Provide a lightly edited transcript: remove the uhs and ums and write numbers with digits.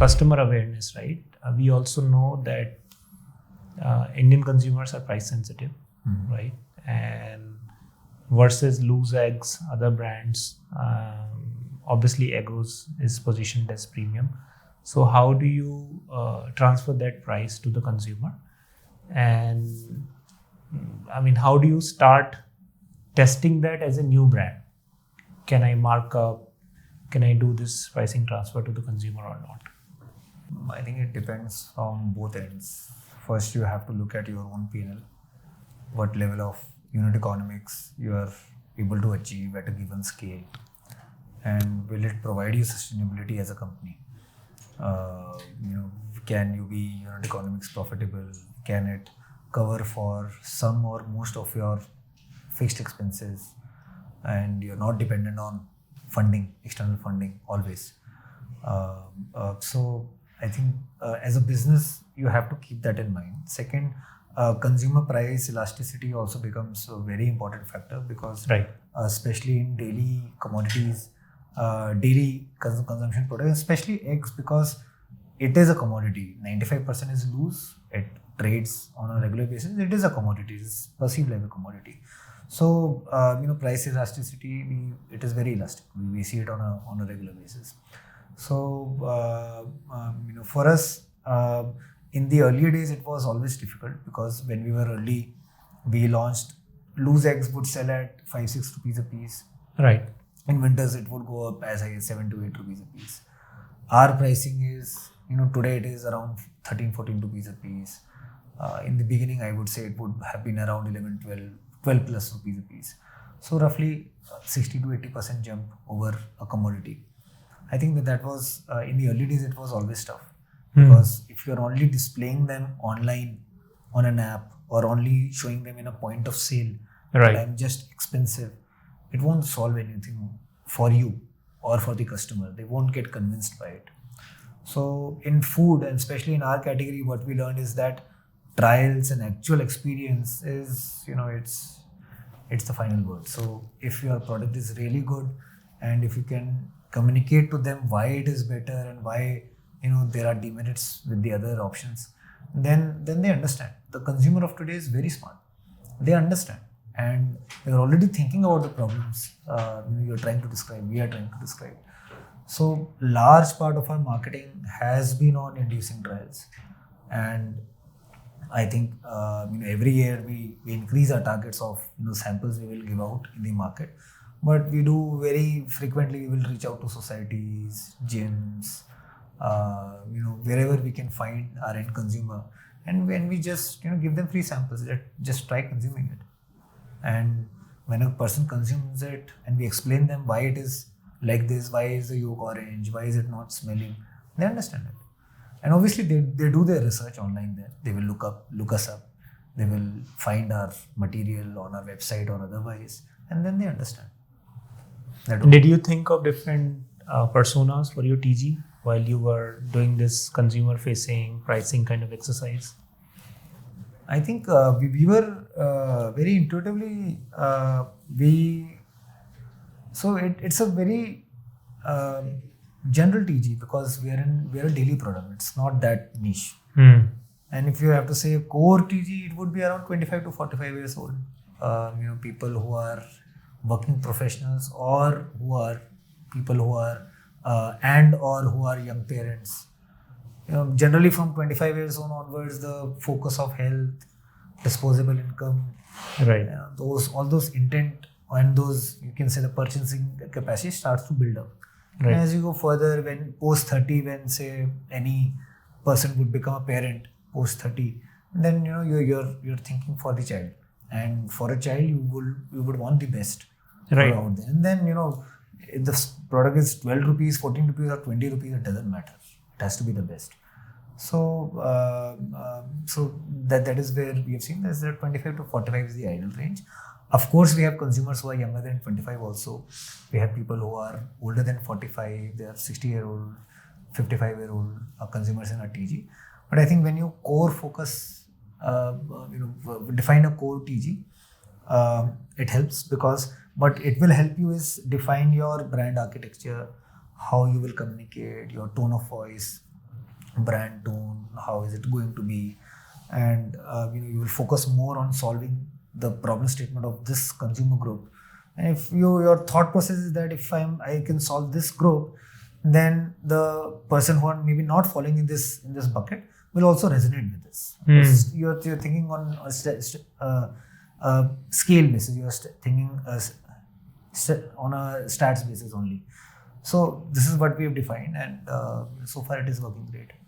customer awareness, right? We also know that Indian consumers are price sensitive, right? And versus loose eggs, other brands, obviously Eggo's is positioned as premium. So how do you transfer that price to the consumer? And I mean, how do you start testing that as a new brand? Can I mark up? Can I do this pricing transfer to the consumer or not? I think it depends from both ends. First, you have to look at your own P&L, what level of unit economics you are able to achieve at a given scale, and will it provide you sustainability as a company? Can you be unit economics profitable? Can it cover for some or most of your fixed expenses, and you're not dependent on funding, external funding always? So I think as a business, you have to keep that in mind. Second, consumer price elasticity also becomes a very important factor because especially in daily commodities, daily consumption products, especially eggs, because it is a commodity. 95% is loose. It trades on a regular basis. It is a commodity. It's perceived like a commodity. So price elasticity, it is very elastic. We see it on a regular basis. So for us, in the earlier days, it was always difficult because when we were early, we launched loose eggs would sell at 5-6 rupees a piece. Right. In winters, it would go up as high as 7 to 8 rupees a piece. Our pricing is, today it is around 13-14 rupees a piece. In the beginning, I would say it would have been around 12 plus rupees a piece. So roughly 60 to 80% jump over a commodity. I think that was, in the early days, it was always tough. Because if you're only displaying them online on an app or only showing them in a point of sale, I'm just expensive, it won't solve anything for you or for the customer. They won't get convinced by it. So in food, and especially in our category, what we learned is that trials and actual experience is, it's the final word. So if your product is really good and if you can communicate to them why it is better and why there are demerits with the other options, then they understand. The consumer of today is very smart. They understand and they're already thinking about the problems you're trying to describe, we are trying to describe. So large part of our marketing has been on inducing trials, and I think every year we increase our targets of samples we will give out in the market, but we do very frequently. We will reach out to societies, gyms, wherever we can find our end consumer, and when we just give them free samples, that just try consuming it. And when a person consumes it and we explain them why it is like this, why is the yolk orange, why is it not smelling, they understand it. And obviously they do their research online there. They will look us up. They will find our material on our website or otherwise, and then they understand. Did you think of different personas for your TG while you were doing this consumer facing pricing kind of exercise? I think we were very intuitively, it's a very general TG because we are a daily product. It's not that niche. And if you have to say core TG, it would be around 25 to 45 years old. People who are working professionals or who are people who are who are young parents. Generally from 25 years on onwards, the focus of health, disposable income, all those intent and those, you can say, the purchasing capacity starts to build up. And as you go further, when post 30, when say any person would become a parent post 30, then you're thinking for the child, and for a child you would want the best out there. And then if the product is 12 rupees, 14 rupees or 20 rupees, it doesn't matter. It has to be the best. So that is where we have seen that 25 to 45 is the ideal range. Of course, we have consumers who are younger than 25 also. We have people who are older than 45. They are 60-year-old, 55-year-old consumers in our TG. But I think when you core focus, define a core TG, it helps because what it will help you is define your brand architecture, how you will communicate, your tone of voice, brand tone, how is it going to be, and you will focus more on solving the problem statement of this consumer group. And if your thought process is that if I can solve this group, then the person who are maybe not falling in this bucket will also resonate with this. Because you're thinking on a scale basis. You're thinking on a stats basis only. So this is what we have defined, and so far it is working great.